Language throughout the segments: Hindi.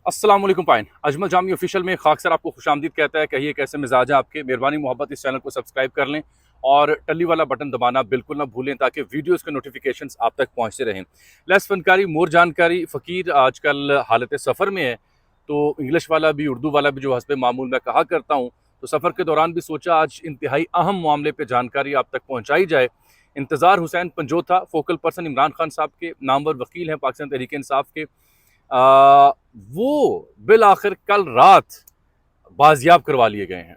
अस्सलाम वालेकुम पाइन अजमल जामी ऑफिशियल में खाक सर आपको खुशामदीद कहता है। कहिए कैसे मिजाज है आपके। मेहरबानी मोहब्बत इस चैनल को सब्सक्राइब कर लें और टल्ली वाला बटन दबाना बिल्कुल ना भूलें ताकि वीडियोस के नोटिफिकेशंस आप तक पहुंचते रहें। लेस फनकारी मोर जानकारी। फ़कीर आजकल हालत सफ़र में है तो इंग्लिश वाला भी उर्दू वाला भी जो हस्ब मामूल मैं कहा करता हूँ, तो सफ़र के दौरान भी सोचा आज इंतहाई अहम मामले पर जानकारी आप तक पहुँचाई जाए। इंतज़ार हुसैन पंजोथा फोकल पर्सन इमरान खान साहब के नामवर वकील हैं पाकिस्तान तहरीक इंसाफ के, वो बिल आखिर कल रात बाजियाब करवा लिए गए हैं।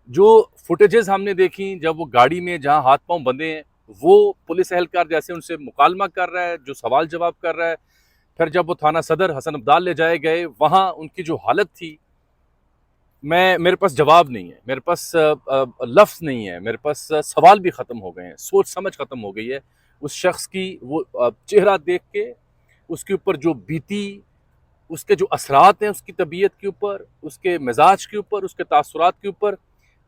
जो फुटेजेस हमने देखी जब वो गाड़ी में जहां हाथ पांव बंधे हैं, वो पुलिस एहलकार जैसे उनसे मुकालमा कर रहा है, जो सवाल जवाब कर रहा है। फिर जब वो थाना सदर हसन अब्दाल ले जाए गए, वहां उनकी जो हालत थी, मेरे पास जवाब नहीं है, मेरे पास लफ्ज़ नहीं है, मेरे पास सवाल भी ख़त्म हो गए हैं, सोच समझ ख़त्म हो गई है। उस शख्स की वो चेहरा देख के, उसके ऊपर जो बीती, उसके जो असरात हैं उसकी तबीयत के ऊपर, उसके मिजाज के ऊपर, उसके तासुरात के ऊपर,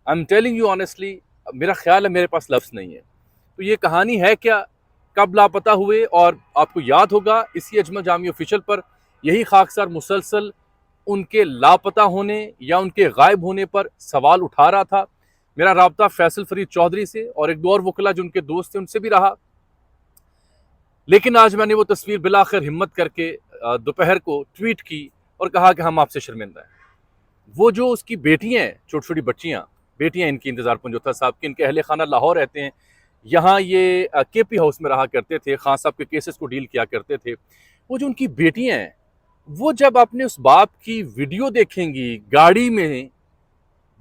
I am telling you honestly, मेरा ख्याल है मेरे पास लफ्ज़ नहीं है। तो ये कहानी है क्या, कब लापता हुए, और आपको याद होगा इसी अजमल जामी ऑफिशियल पर यही खाकसार मुसलसल उनके लापता होने या उनके गायब होने पर सवाल उठा रहा था। मेरा राब्ता फैसल फरीद चौधरी से और एक दो और वकला जो उनके दोस्त थे उनसे भी रहा, लेकिन आज मैंने वो तस्वीर बिलाखिर हिम्मत करके दोपहर को ट्वीट की और कहा कि हम आपसे शर्मिंदा हैं। वो जो उसकी बेटियां हैं, छोटी छोटी बच्चियां, बेटियां इनकी इंतजार पंजोथा साहब की, इनके अहले खाना लाहौर रहते हैं। यहाँ ये केपी हाउस में रहा करते थे, खान साहब के केसेस को डील किया करते थे। वो जो उनकी बेटियां हैं, वो जब अपने उस बाप की वीडियो देखेंगी गाड़ी में,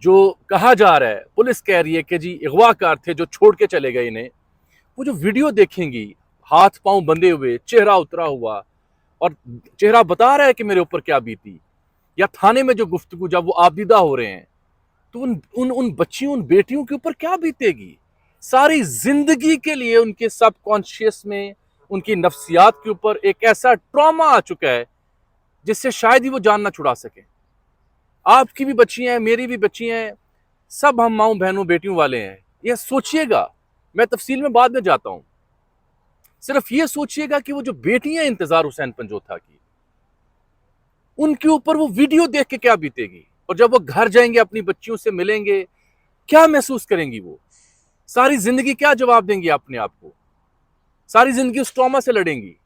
जो कहा जा रहा है, पुलिस कह रही है कि जी अगवाकार थे जो छोड़ के चले गए इन्हें, वो जो वीडियो देखेंगी हाथ पांव बंधे हुए, चेहरा उतरा हुआ, और चेहरा बता रहा है कि मेरे ऊपर क्या बीती, या थाने में जो गुफ्तगू जब वो आबदीदा हो रहे हैं, तो उन उन उन बच्चियों, उन बेटियों के ऊपर क्या बीतेगी। सारी जिंदगी के लिए उनके सबकॉन्शियस में, उनकी नफ्सियात के ऊपर एक ऐसा ट्रॉमा आ चुका है जिससे शायद ही वो जान ना छुड़ा सके। आपकी भी बच्चियां हैं, मेरी भी बच्चियां हैं, सब हम माओ बहनों बेटियों वाले हैं। यह सोचिएगा, मैं तफसील में बाद में जाता हूं, सिर्फ ये सोचिएगा कि वो जो बेटियां इंतजार हुसैन पंजोथा की, उनके ऊपर वो वीडियो देख के क्या बीतेगी, और जब वो घर जाएंगे अपनी बच्चियों से मिलेंगे, क्या महसूस करेंगी वो, सारी जिंदगी क्या जवाब देंगी अपने आप को, सारी जिंदगी उस ट्रॉमा से लड़ेंगी।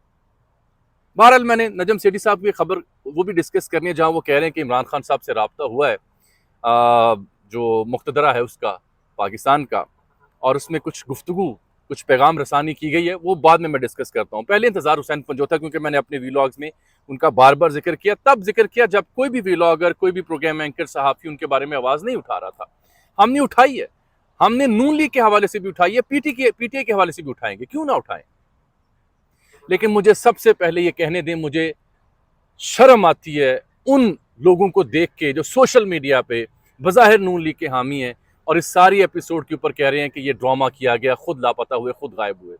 बहरहाल मैंने नजम सेठी साहब की खबर वो भी डिस्कस करनी है, जहां वो कह रहे हैं कि इमरान खान साहब से रब्ता हुआ है जो मुख्तदरा है उसका, पाकिस्तान का, और उसमें कुछ गुफ्तगू, कुछ पैगाम रसानी की गई है, वो बाद में मैं डिस्कस करता हूँ। पहले इंतजार हुसैन पंजोथा, क्योंकि मैंने अपने वीलॉग्स में उनका बार बार जिक्र किया, तब जिक्र किया जब कोई भी वीलॉगर, कोई भी प्रोग्राम एंकर सहाफ़ी उनके बारे में आवाज़ नहीं उठा रहा था। हमने उठाई है, हमने नून लीग के हवाले से भी उठाई है, पीटीआई के हवाले से भी उठाएंगे, क्यों ना उठाएं। लेकिन मुझे सबसे पहले ये कहने दें, मुझे शर्म आती है उन लोगों को देख के जो सोशल मीडिया पे बज़ाहिर नून लीग के हामी हैं और इस सारी एपिसोड के ऊपर कह रहे हैं कि ये ड्रामा किया गया, खुद लापता हुए, खुद गायब हुए।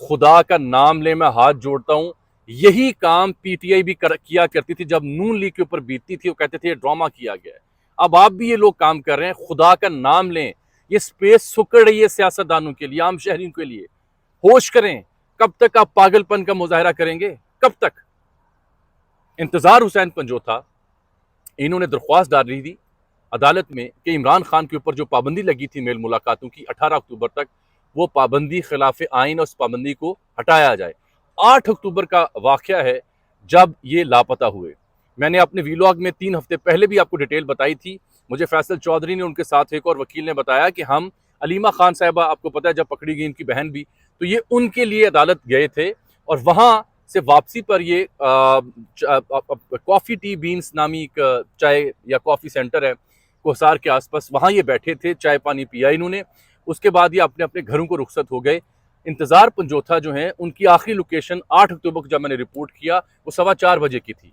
खुदा का नाम ले, मैं हाथ जोड़ता हूं, यही काम पीटीआई भी किया करती थी जब नून लीग के ऊपर बीतती थी, वो कहते थे ये ड्रामा किया गया है। अब आप भी ये लोग काम कर रहे हैं, खुदा का नाम लें। ये स्पेस सुकड़ रही है सियासतदानों के लिए, आम शहरियों के लिए। होश करें, कब तक आप पागलपन का मुजाहरा करेंगे, कब तक। इंतजार हुसैन पंजोथा, इन्होंने दरख्वास्त डाली थी अदालत में कि इमरान खान के ऊपर जो पाबंदी लगी थी मेल मुलाकातों की 18 अक्टूबर तक, वो पाबंदी खिलाफ आइन और उस पाबंदी को हटाया जाए। 8 अक्टूबर का वाकया है जब ये लापता हुए। मैंने अपने वीलॉग में 3 हफ्ते पहले भी आपको डिटेल बताई थी। मुझे फैसल चौधरी ने, उनके साथ एक और वकील ने बताया कि हम, अलीमा खान साहिबा आपको पता है जब पकड़ी गई, इनकी बहन भी, तो ये उनके लिए अदालत गए थे और वहाँ से वापसी पर ये कॉफ़ी टी बीन्स नामी एक चाय या कॉफ़ी सेंटर है कोसार के आसपास, वहाँ ये बैठे थे, चाय पानी पिया इन्होंने। उसके बाद ये अपने अपने घरों को रुखसत हो गए। इंतजार पंजोथा जो है, उनकी आखिरी लोकेशन 8 अक्टूबर को जब मैंने रिपोर्ट किया, वो 4:15 बजे की थी।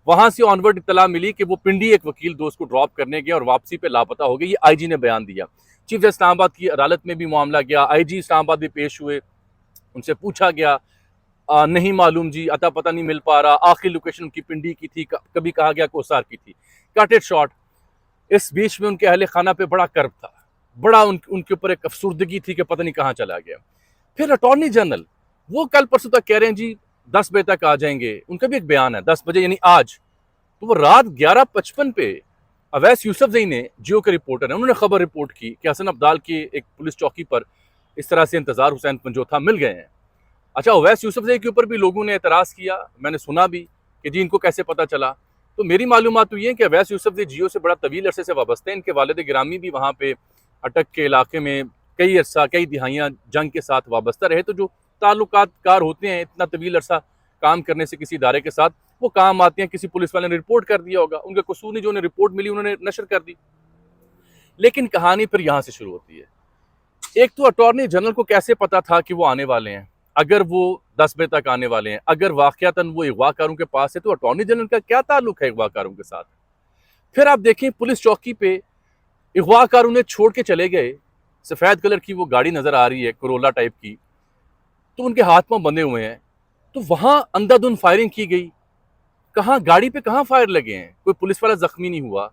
वहां से ऑनवर्ड इत्तला मिली कि वो पिंडी एक वकील दोस्त को ड्रॉप करने गया और वापसी पे लापता हो गए। ये आईजी ने बयान दिया। चीफ जस्टिस इस्लामाबाद की अदालत में भी मामला गया, आईजी इस्लामाबाद भी पेश हुए, उनसे पूछा गया, नहीं मालूम जी, अता पता नहीं मिल पा रहा। आखिरी लोकेशन उनकी पिंडी की थी, कभी कहा गया कोसार की थी। कट इट शॉर्ट, इस बीच में उनके अहले खाना पे बड़ा कर्ब था, बड़ा उनके ऊपर एक अफसुर्दगी थी कि पता नहीं कहाँ चला गया। फिर अटॉर्नी जनरल वो कल परसों तक कह रहे हैं जी 10 बजे तक आ जाएंगे, उनका भी एक बयान है 10 बजे यानी आज। तो वो रात 11:55 पे अवैस यूसुफजई ने, जियो के रिपोर्टर हैं, उन्होंने खबर रिपोर्ट की कि हसन अब्दाल की एक पुलिस चौकी पर इस तरह से इंतजार हुसैन पंजोथा मिल गए हैं। अच्छा, अवैस यूसुफजई के ऊपर भी लोगों ने एतराज़ किया, मैंने सुना भी कि जी इनको कैसे पता चला। तो मेरी मालूमात तो ये है कि अवैस यूसुफजई जियो से बड़ा तवील अरसे से वाबस्ते हैं। इनके वालिद गिरामी भी वहाँ पे अटक के इलाके में कई अरसा, कई दिहाइयाँ जंग के साथ वाबस्ता रहे। तो जो ताल्लुकात कार होते हैं इतना तवील अरसा काम करने से किसी इदारे के साथ, वो काम आते हैं। किसी पुलिस वाले ने रिपोर्ट कर दिया होगा, उनका कसूर नहीं, जो उन्हें रिपोर्ट मिली उन्होंने नशर कर दी। लेकिन कहानी फिर यहाँ से शुरू होती है। एक तो अटॉर्नी जनरल को कैसे पता था कि वो आने वाले हैं, अगर वो 10 बजे तक आने वाले हैं, अगर वाकयातन वो अगवाकारों के पास है, तो अटॉर्नी जनरल का क्या ताल्लुक है अगवाकारों के साथ। फिर आप देखें पुलिस चौकी पे अगवाकार उन्हें छोड़ के चले गए, सफ़ेद कलर की वो गाड़ी नजर आ रही है, कोरोला टाइप की, तो उनके हाथ पांव बंधे हुए हैं। तो वहां अंधाधुंध फायरिंग की गई। कहाँ गाड़ी पे कहाँ फायर लगे हैं, कोई पुलिस वाला जख्मी नहीं हुआ।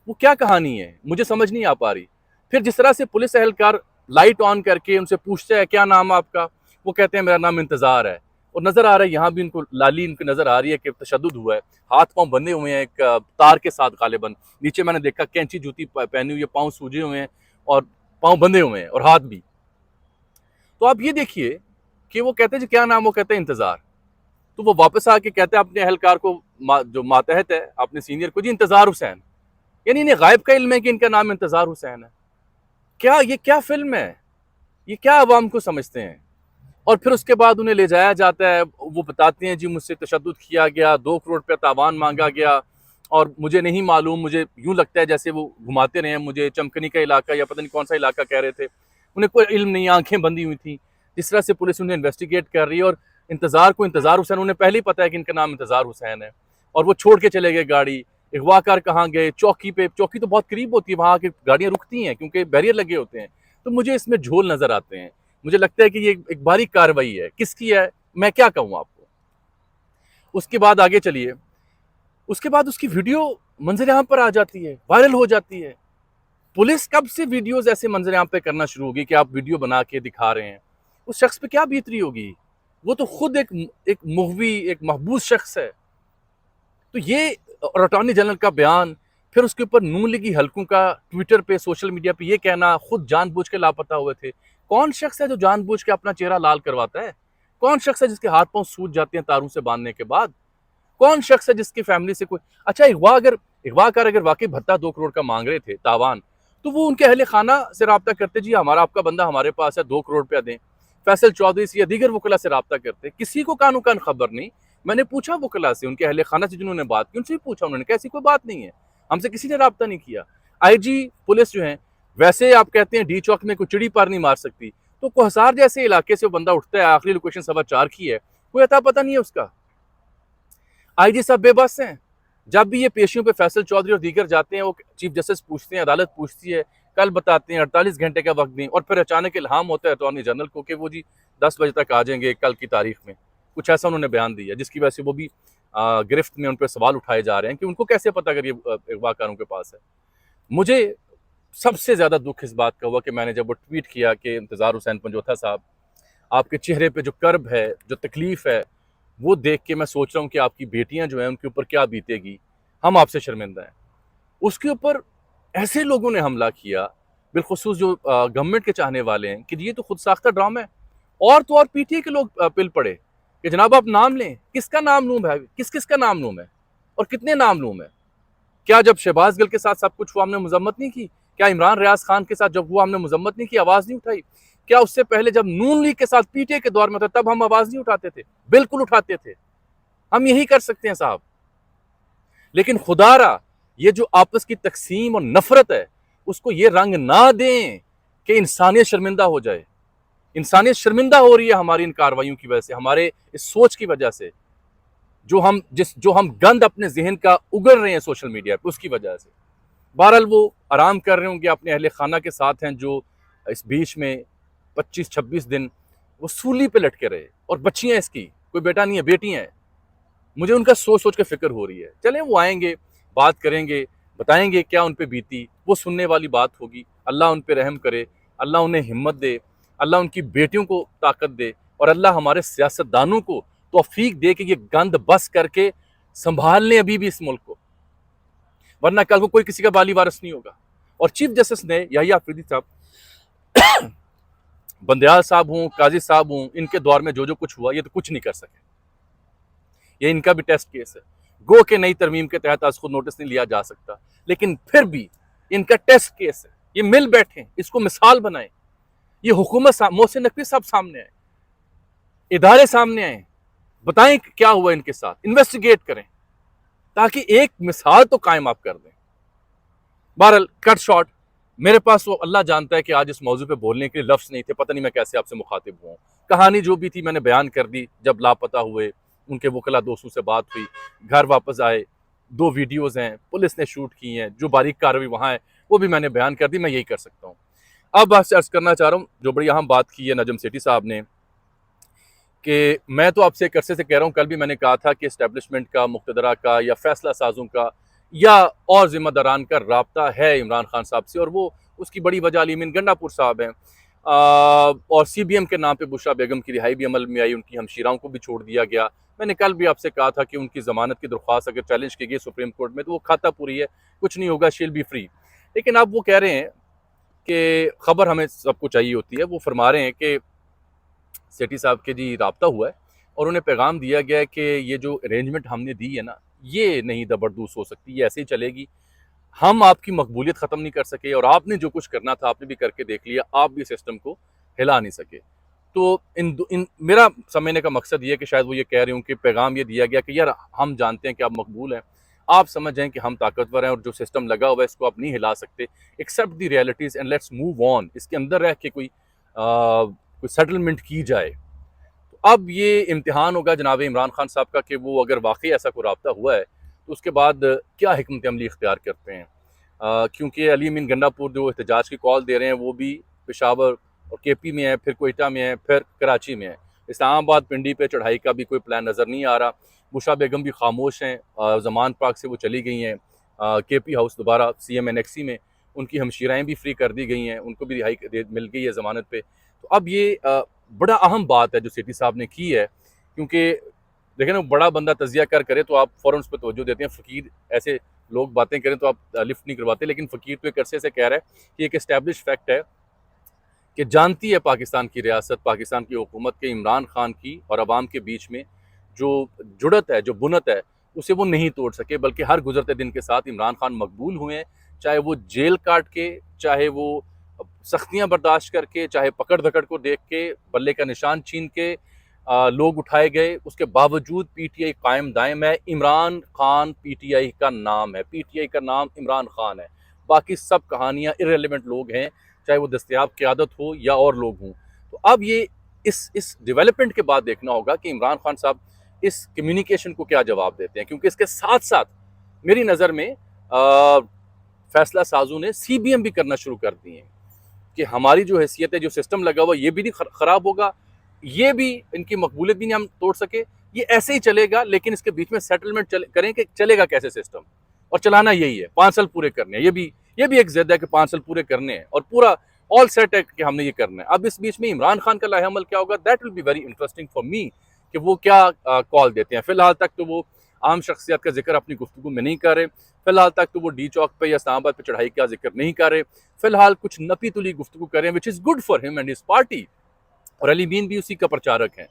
वो क्या कहानी है, मुझे समझ नहीं आ पा रही। फिर जिस तरह से पुलिस एहलकार लाइट ऑन करके उनसे पूछता है क्या नाम है आपका, वो कहते हैं मेरा नाम इंतजार है। और नजर आ रहा है यहाँ भी उनको लाली इनको नजर आ रही है कि तशद्दुद हुआ है, हाथ पांव बंधे हुए हैं एक तार के साथ गालिबन। नीचे मैंने देखा कैंची जूती पहनी हुई है, पाँव सूजे हुए हैं और पाँव बंधे हुए हैं और हाथ भी। तो आप ये देखिए कि वो कहते हैं जी क्या नाम, वो कहते हैं इंतजार। तो वो वापस आके कहते हैं अपने अहलकार को, जो मातहत है अपने सीनियर को, जी इंतजार हुसैन। यानी इन्हें गायब का इल्म है कि इनका नाम इंतजार हुसैन है। क्या ये क्या फिल्म है, ये क्या अवाम को समझते हैं। और फिर उसके बाद उन्हें ले जाया जाता है, वो बताते हैं जी मुझसे तशद्दुद किया गया, 2 करोड़ रुपया तावान मांगा गया और मुझे नहीं मालूम, मुझे यूं लगता है जैसे वो घुमाते रहे, मुझे चमकनी का इलाका या पता नहीं कौन सा इलाका कह रहे थे, उन्हें कोई इल्म नहीं, आंखें बंदी हुई थी। जिस तरह से पुलिस उन्हें इन्वेस्टिगेट कर रही है और इंतजार को इंतजार हुसैन, उन्हें पहले ही पता है कि इनका नाम इंतजार हुसैन है। और वो छोड़ के चले गए गाड़ी। अगवाकार कहाँ गए, चौकी पे, चौकी तो बहुत करीब होती है, वहाँ की गाड़ियाँ रुकती हैं क्योंकि बैरियर लगे होते हैं। तो मुझे इसमें झोल नजर आते हैं, मुझे लगता है कि ये एक बारीक कार्रवाई है, किसकी है मैं क्या कहूँ आपको। उसके बाद आगे चलिए, उसके बाद उसकी वीडियो मंजर आम पर आ जाती है, वायरल हो जाती है। पुलिस कब से वीडियोस ऐसे मंजर आम पे करना शुरू होगी कि आप वीडियो बना के दिखा रहे हैं, उस शख्स पे क्या बीत रही होगी। वो तो खुद एक मुगवी, एक महबूस शख्स है। तो ये अटॉर्नी जनरल का बयान, फिर उसके ऊपर नून लीगी हलकों का ट्विटर पे, सोशल मीडिया पे ये कहना खुद जानबूझ के लापता हुए थे। कौन शख्स है जो जानबूझ के अपना चेहरा लाल करवाता है? कौन शख्स है जिसके हाथ पांव सूज जाते हैं तारों से बांधने के बाद? कौन शख्स है जिसकी फैमिली से कोई, अच्छा अगवाकार अगर वाकई भत्ता 2 करोड़ का मांग रहे थे तावान, तो वो उनके अहले खाना से रब्ता करते, जी हमारा आपका बंदा हमारे पास है, 2 करोड़ रुपया दें। फैसल चौधरी से या दीगर वकला से रब्ता करते, किसी को कानो कान खबर नहीं। मैंने पूछा वकला से, उनके अहले खाना से जिन्होंने बात की, उनसे भी पूछा, उन्होंने कहा ऐसी कोई बात नहीं है, हमसे किसी ने रब्ता नहीं किया। IG पुलिस जो है, वैसे आप कहते हैं डी चौक में कोई चिड़ी पार नहीं मार सकती, तो कोहसार जैसे इलाके से वो बंदा उठता है, आखिरी लोकेशन 4:15 की है, कोई अता पता नहीं है उसका। IG साहब बेबस हैं। जब भी ये पेशियों पे फैसल चौधरी और दीगर जाते हैं, वो चीफ जस्टिस पूछते हैं, अदालत पूछती है, कल बताते हैं 48 घंटे का वक्त दें, और फिर अचानक इल्हाम होता है अटॉर्नी जनरल को कि वो जी 10 बजे तक आ जाएंगे कल की तारीख में, कुछ ऐसा उन्होंने बयान दिया, जिसकी वजह से वो भी गिरफ्त में उन पर सवाल उठाए जा रहे हैं कि उनको कैसे पता अगर ये अगवाकारों के पास है। मुझे सबसे ज़्यादा दुख इस बात का हुआ कि मैंने जब वो ट्वीट किया कि इंतजार हुसैन पंजोथा साहब, आपके चेहरे पे जो कर्ब है, जो तकलीफ़ है, वो देख के मैं सोच रहा हूँ कि आपकी बेटियां जो हैं उनके ऊपर क्या बीतेगी, हम आपसे शर्मिंदा हैं। उसके ऊपर ऐसे लोगों ने हमला किया, बिलखुसूस जो गवर्नमेंट के चाहने वाले हैं, कि ये तो खुद साख्ता ड्रामा है। और तो और PTA के लोग पिल पड़े कि जनाब आप नाम लें, किसका नाम लूँ भाई, किस किस का नाम लूँ मैं, और कितने नाम लूँ मैं। क्या जब शहबाज गिल के साथ सब कुछ हुआ हमने मजम्मत नहीं की? क्या इमरान रियाज खान के साथ जब हुआ हमने मजम्मत नहीं की, आवाज़ नहीं उठाई? क्या उससे पहले जब नून लीग के साथ PTA के दौर में था तब हम आवाज़ नहीं उठाते थे? बिल्कुल उठाते थे। हम यही कर सकते हैं साहब। लेकिन खुदारा ये जो आपस की तकसीम और नफरत है, उसको ये रंग ना दें कि इंसानियत शर्मिंदा हो जाए। इंसानियत शर्मिंदा हो रही है हमारी इन कार्रवाइयों की वजह से, हमारे इस सोच की वजह से, जो हम गंद अपने जहन का उगल रहे हैं सोशल मीडिया पे, उसकी वजह से। बहरहाल वो आराम कर रहे होंगे, अपने अहले खाना के साथ हैं, जो इस बीच में 25-26 दिन वो सूली पे लटके रहे, और बच्चियां इसकी, कोई बेटा नहीं है, बेटी हैं। मुझे उनका सोच सोच के फिक्र हो रही है। चलें वो आएंगे, बात करेंगे, बताएंगे क्या उन पे बीती, वो सुनने वाली बात होगी। अल्लाह उन पे रहम करे, अल्लाह उन्हें हिम्मत दे, अल्लाह उनकी बेटियों को ताकत दे, और अल्लाह हमारे सियासतदानों को तौफीक दे कि ये गंद बस करके संभाल लें अभी भी इस मुल्क को। वरना कल को कोई किसी का बाली वारिस नहीं होगा। और चीफ जस्टिस ने याहिया अफरीदी साहब, बंदयाल साहब हों, काजी साहब हों, इनके दौर में जो जो कुछ हुआ ये तो कुछ नहीं कर सके। ये इनका भी टेस्ट केस है। गो के नई तरमीम के तहत आज खुद नोटिस नहीं लिया जा सकता, लेकिन फिर भी इनका टेस्ट केस है। ये मिल बैठे, इसको मिसाल बनाएं। ये हुकूमत मोहसिन नकवी साहब सामने आए, इदारे सामने आए, बताएं कि क्या हुआ इनके साथ, इन्वेस्टिगेट करें ताकि एक मिसाल तो कायम आप कर दें। बहरहाल कट शॉर्ट, मेरे पास वो अल्लाह जानता है कि आज इस मौजू पे बोलने के लिए लफ्ज़ नहीं थे। पता नहीं मैं कैसे आपसे मुखातिब हुआ। कहानी जो भी थी मैंने बयान कर दी। जब लापता हुए, उनके वकला दोस्तों से बात हुई, घर वापस आए, 2 वीडियोज़ हैं, पुलिस ने शूट की हैं, जो बारीक कार्रवाई वहाँ है वो भी मैंने बयान कर दी। मैं यही कर सकता हूँ। अब आपसे अर्ज़ करना चाह रहा हूँ, जो बड़ी अहम बात की है नजम सेठी साहब ने, कि मैं तो आपसे एक अरसे से कह रहा हूँ, कल भी मैंने कहा था कि इस्टेब्लिशमेंट का, मुक़तदरा का या फैसला साजों का या और ज़िम्मेदारान का राब्ता है इमरान खान साहब से, और वो उसकी बड़ी वजह अली अमीन गंडापुर साहब हैं। और CBM के नाम पे बुशरा बेगम की रिहाई भी अमल में आई, उनकी हमशीराओं को भी छोड़ दिया गया। मैंने कल भी आपसे कहा था कि उनकी ज़मानत की दरख्वास्त अगर चैलेंज की गई सुप्रीम कोर्ट में तो वो खाता पूरी है, कुछ नहीं होगा, शील बी फ्री। लेकिन अब वो कह रहे हैं कि खबर हमें सबको चाहिए होती है। वो फरमा रहे हैं कि सेठी साहब के जी राब्ता हुआ है और उन्हें पैगाम दिया गया है कि ये जो अरेंजमेंट हमने दी है ना, ये नहीं ज़बरदस्त हो सकती, ये ऐसे ही चलेगी। हम आपकी मकबूलियत ख़त्म नहीं कर सके और आपने जो कुछ करना था आपने भी करके देख लिया, आप भी सिस्टम को हिला नहीं सके। तो इन मेरा समझने का मकसद ये है कि शायद वो ये कह रहे हों कि पैगाम ये दिया गया कि यार हम जानते हैं कि आप मकबूल हैं, आप समझ जाएं कि हम ताकतवर हैं और जो सिस्टम लगा हुआ है इसको आप नहीं हिला सकते। Accept the realities and let's move on. इसके अंदर रह के कोई सेटलमेंट की जाए। तो अब ये इम्तिहान होगा जनाब इमरान खान साहब का कि वो अगर वाकई ऐसा कोई राब्ता हुआ है तो उसके बाद क्या हिकमत अमली इख्तियार करते हैं। क्योंकि अली अमीन गंडापुर जो एहतजाज की कॉल दे रहे हैं वो भी पेशावर और KP में है, फिर कोयटा में है, फिर कराची में है। इस्लामाबाद पिंडी पे चढ़ाई का भी कोई प्लान नज़र नहीं आ रहा। बुशरा बेगम भी खामोश हैं, ज़मान पार्क से वो चली गई हैं, KP हाउस दोबारा CM NXC में उनकी हमशीराएँ भी फ्री कर दी गई हैं, उनको भी रिहाई मिल गई है ज़मानत पे। तो अब ये बड़ा अहम बात है जो सेठी साहब ने की है, क्योंकि देखें ना, बड़ा बंदा तजिया करे तो आप फ़ौरन उस पर तवज्जो देते हैं, फ़कीर ऐसे लोग बातें करें तो आप लिफ्ट नहीं करवाते। लेकिन फ़कीर तो एक अरसे से कह रहा है कि एक एस्टैब्लिश फैक्ट है कि जानती है पाकिस्तान की रियासत, पाकिस्तान की हुकूमत के इमरान खान की और अवाम के बीच में जो जुड़त है, जो बुनत है, उसे वो नहीं तोड़ सके, बल्कि हर गुजरते दिन के साथ इमरान खान मकबूल हुए हैं। चाहे वो जेल काट के, चाहे वो सख्तियाँ बर्दाश्त करके, चाहे पकड़ धकड़ को देख के, बल्ले का निशान छीन के लोग उठाए गए, उसके बावजूद PTI कायम दायम है। इमरान खान PTI का नाम है, PTI का नाम इमरान खान है। बाकी सब कहानियाँ इर्रेलेवेंट लोग हैं, चाहे वो दस्तयाब क़यादत हो या और लोग हों। तो अब ये इस डेवलपमेंट के बाद देखना होगा कि इमरान खान साहब इस कम्युनिकेशन को क्या जवाब देते हैं, क्योंकि इसके साथ साथ मेरी नज़र में फैसला साजों ने CBM भी करना शुरू कर दिए हैं कि हमारी जो हैसियत है, जो सिस्टम लगा हुआ, ये भी नहीं ख़राब होगा, ये भी इनकी मकबूलियत भी नहीं हम तोड़ सके, ये ऐसे ही चलेगा। लेकिन इसके बीच में सेटलमेंट करें कि चलेगा कैसे सिस्टम, और चलाना यही है, 5 साल पूरे करने हैं। ये भी एक जिद है कि 5 साल पूरे करने हैं और पूरा ऑल सेट है कि हमने ये करना है। अब इस बीच में इमरान खान का लाहेअमल क्या होगा, that will be very interesting for me कि वो क्या कॉल देते हैं। फिलहाल तक तो वो आम शख्सियत का जिक्र अपनी गुफ्तगू में नहीं कर रहे। फिलहाल तक तो वो D चौक पे या इस्लामाबाद पे चढ़ाई का जिक्र नहीं कर रहे। फिलहाल कुछ नपी तुली गुफ्तगू कर रहे हैं, which is good for him and his party, और अली मीन भी उसी का प्रचारक हैं।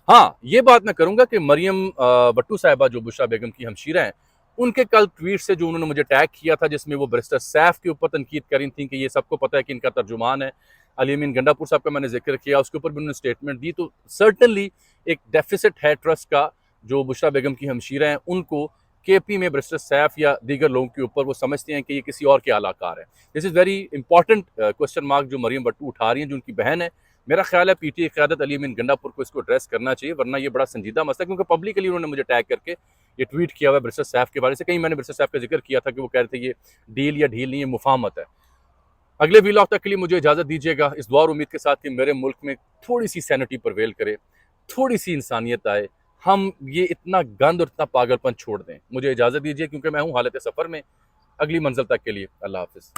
हाँ, ये बात मैं करूँगा कि मरियम भट्टू साहिबा जो बुशरा बेगम की हमशीरा हैं, उनके कल ट्वीट से जो उन्होंने मुझे टैग किया था, जिसमें वो बैरिस्टर सैफ के ऊपर तनकीद करी थी कि ये सबको पता है कि इनका तर्जुमान है, अली अमीन गंडापुर साहब का मैंने जिक्र किया, उसके ऊपर भी उन्होंने स्टेटमेंट दी। तो सर्टनली एक डेफिसिट है ट्रस्ट का, जो बुशरा बेगम की हमशीरा हैं उनको KP में बैरिस्टर सैफ या दीगर लोगों के ऊपर वो समझते हैं कि ये किसी और के आलाकार है। This is very important question mark जो मरियम भट्टू उठा रही हैं, जो उनकी बहन है। मेरा ख्याल है PTI क़यादत अली अमीन गंडापुर को इसको एड्रेस करना चाहिए, वरना ये बड़ा संजीदा मसला है, क्योंकि पब्लिकली उन्होंने मुझे टैग करके ये ट्वीट किया हुआ है बैरिस्टर सैफ के बारे से। कहीं मैंने बैरिस्टर सैफ का जिक्र किया था कि वो कह रहे थे ये डील या ढील नहीं, ये मुफाहमत है। अगले व्लॉग तक के लिए मुझे इजाज़त दीजिएगा, इस दुआ और उम्मीद के साथ कि मेरे मुल्क में थोड़ी सी सैनिटी प्रवेल करे, थोड़ी सी इंसानियत आए, हम ये इतना गंद और इतना पागलपन छोड़ दें। मुझे इजाज़त दीजिए, क्योंकि मैं हूँ हालत सफ़र में। अगली मंजिल तक के लिए अल्लाह हाफ़िज़।